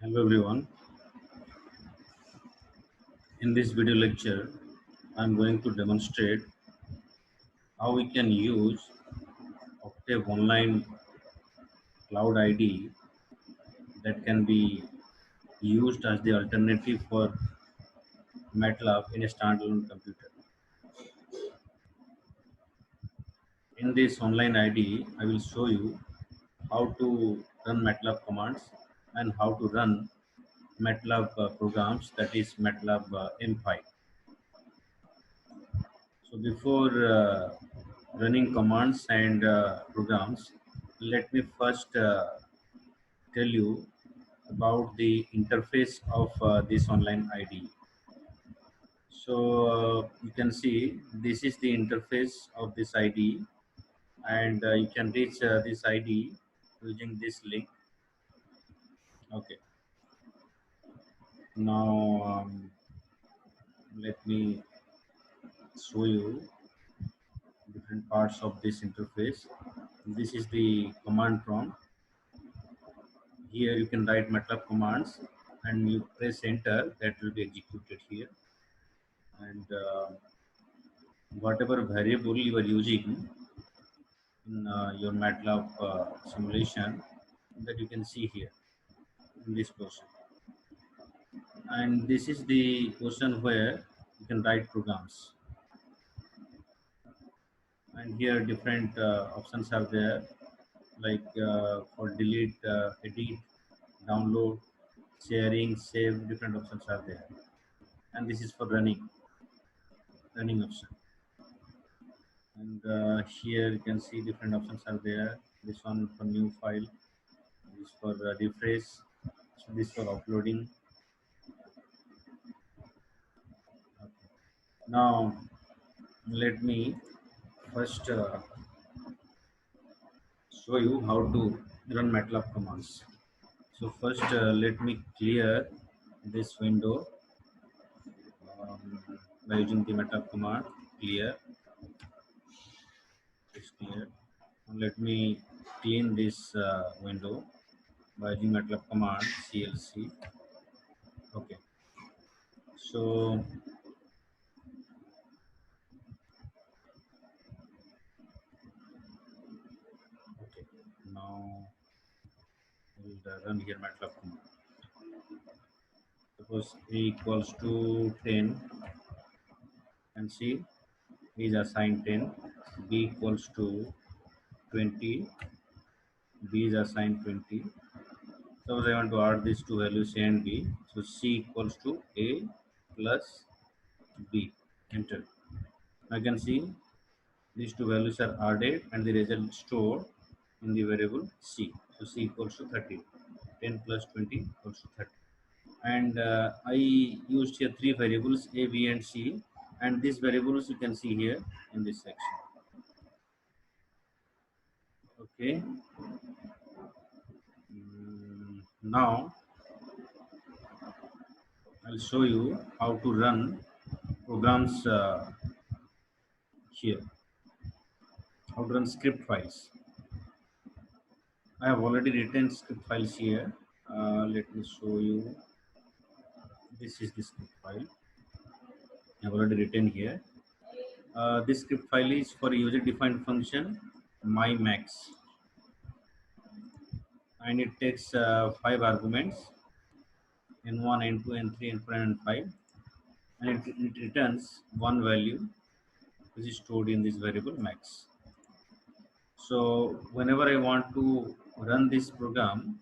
Hello everyone. In this video lecture, I am going to demonstrate how we can use Octave Online Cloud IDE that can be used as the alternative for MATLAB in a standalone computer. In this online IDE, I will show you how to run MATLAB commands and how to run MATLAB programs, that is MATLAB M5. So before running commands and programs, let me first tell you about the interface of this online IDE. So you can see this is the interface of this IDE, and you can reach this IDE using this link. Okay. Now let me show you different parts of this interface. This is the command prompt. Here you can write MATLAB commands and you press enter, that will be executed here. And whatever variable you are using in your MATLAB simulation, that you can see here in this portion. And this is the portion where you can write programs. And here different options are there, like for delete, edit, download, sharing, save, different options are there. And this is for running option. And here you can see different options are there. This one for new file, this for refresh, so this for uploading. Okay. Now let me first show you how to run MATLAB commands. So first let me clear this window by using the MATLAB command clear. It's clear. Now let me clean this window by using MATLAB command CLC. Okay. So okay, now we'll run here MATLAB command. Suppose A equals to 10 and C is assigned 10, B equals to 20, B is assigned 20. Suppose I want to add these two values A and B, so C equals to A plus B, enter. I can see these two values are added and the result stored in the variable C. So C equals to 30, 10 plus 20 equals to 30. And I used here three variables A, B and C, and these variables you can see here in this section. Okay. Now I'll show you how to run programs here, how to run script files. I have already written script files here. Let me show you. This is the script file I have already written here. This script file is for a user-defined function mymax, and it takes 5 arguments, n1, n2, n3, n4, and n5, and it returns one value which is stored in this variable max. So whenever I want to run this program,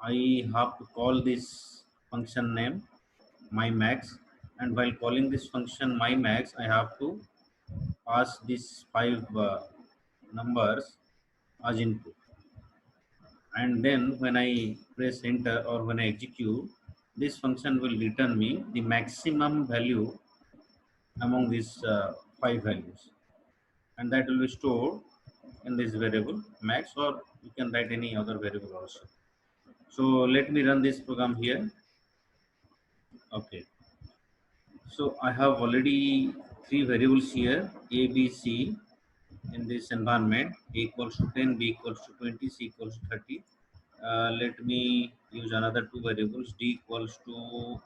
I have to call this function name mymax, and while calling this function mymax, I have to pass these 5 numbers as input. And then when I press enter or when I execute, this function will return me the maximum value among these 5 values, and that will be stored in this variable max, or you can write any other variable also. So let me run this program here. Okay, so I have already 3 variables here, A, B, C, in this environment. A equals to 10, B equals to 20, C equals to 30. Let me use another two variables. D equals to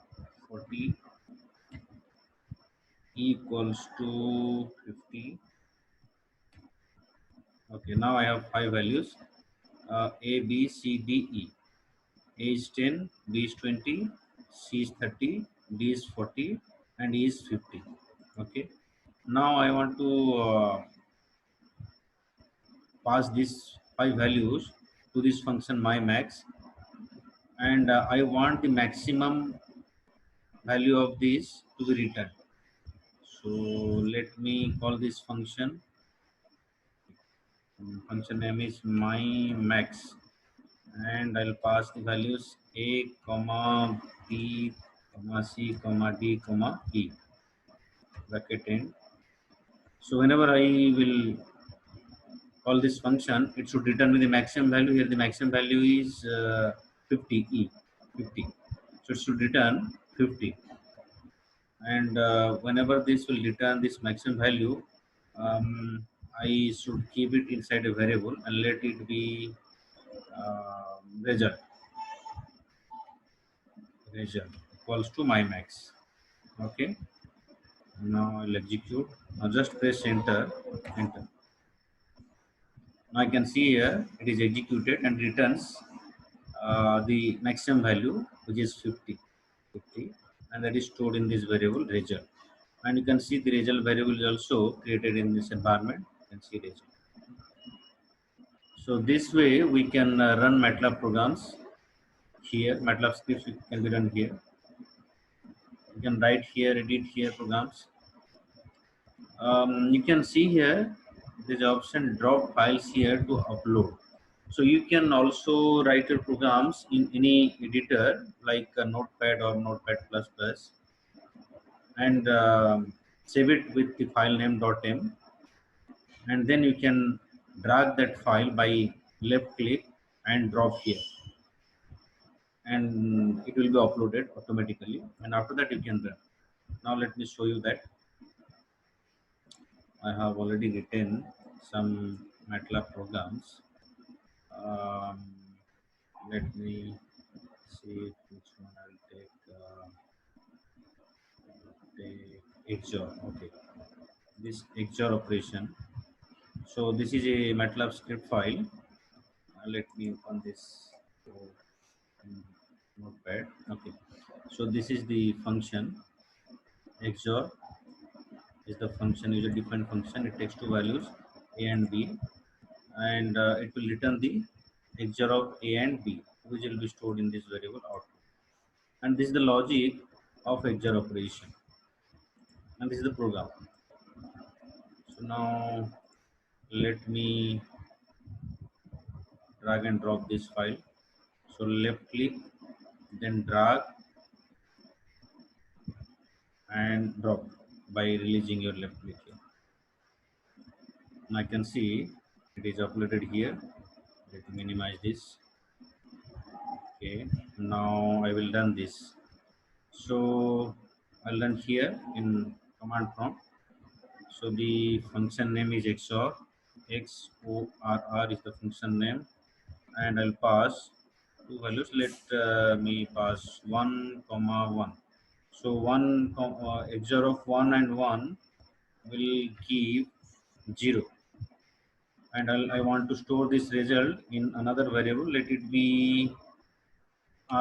40, E equals to 50. Okay, now I have five values. A, B, C, D, E. A is 10, B is 20, C is 30, D is 40, and E is 50. Okay. Now I want to pass these five values to this function my max, and I want the maximum value of this to be returned. So let me call this function. Function name is my max, and I'll pass the values a comma b comma c comma d comma e bracket end. So whenever I will call this function, it should return me the maximum value. Here the maximum value is 50 e 50. So it should return 50. And whenever this will return this maximum value, I should keep it inside a variable and let it be result equals to my max. Okay, now I'll execute. Now just press enter. Now I can see here it is executed and returns the maximum value, which is 50, and that is stored in this variable result. And you can see the result variable is also created in this environment. You can see result. So this way we can run MATLAB programs here. MATLAB scripts can be run here. You can write here, edit here programs. You can see here this option drop files here to upload. So you can also write your programs in any editor like Notepad or Notepad++, and save it with the file name .m, and then you can drag that file by left click and drop here, and it will be uploaded automatically, and after that you can run. Now let me show you that. I have already written some MATLAB programs. Um, Let me see which one I'll take. Take XOR. Okay, this XOR operation. So this is a MATLAB script file. Let me open this Notepad. Okay, so this is the function. XOR is the function, user defined function. It takes two values, a and b, and it will return the XOR of a and b, which will be stored in this variable output. And this is the logic of XOR operation, and this is the program. So now let me drag and drop this file. So left click, then drag and drop by releasing your left click here. And I can see it is uploaded here. Let me minimize this. Okay, now I will run this. So I'll run here in command prompt. So the function name is XOR. XORR is the function name, and I'll pass two values. Let me pass 1 comma 1. So XOR of 1 and 1 will give 0, and I want to store this result in another variable. Let it be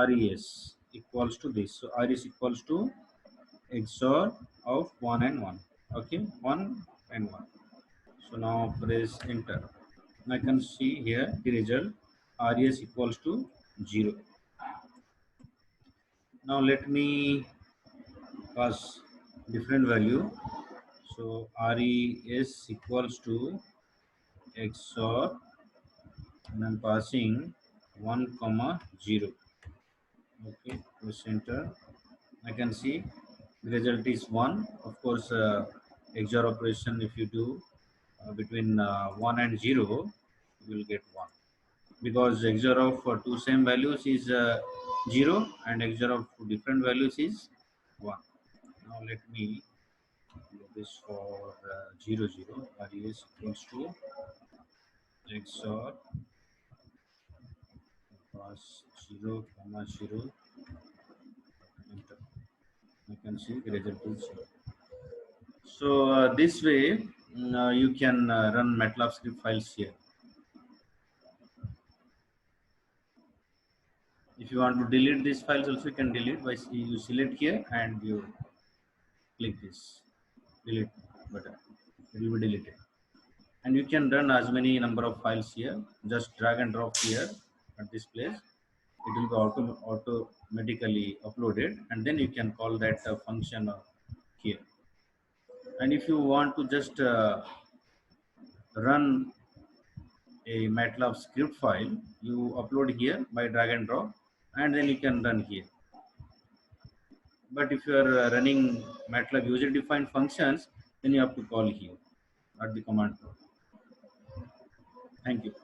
res equals to this. So res equals to XOR of 1 and 1. Okay, 1 and 1. So now press enter. I can see here the result res equals to 0. Now let me pass different value. So res equals to XOR, and I'm passing 1 comma 0. Okay, press enter. I can see the result is 1. Of course, XOR operation, if you do between 1 and 0, you will get 1, because XOR of two same values is 0, and XOR of two different values is 1. Now let me do this for 0 0. Res equals to XOR pass 0 comma 0, enter. You can see the result is 0. So this way you can run MATLAB script files here. If you want to delete these files also, you can delete by you select here and you click this delete button. It will be deleted. And you can run as many number of files here. Just drag and drop here at this place. It will be automatically uploaded, and then you can call that function here. And if you want to just run a MATLAB script file, you upload here by drag and drop, and then you can run here. But if you are running MATLAB user defined functions, then you have to call here at the command prompt. Thank you.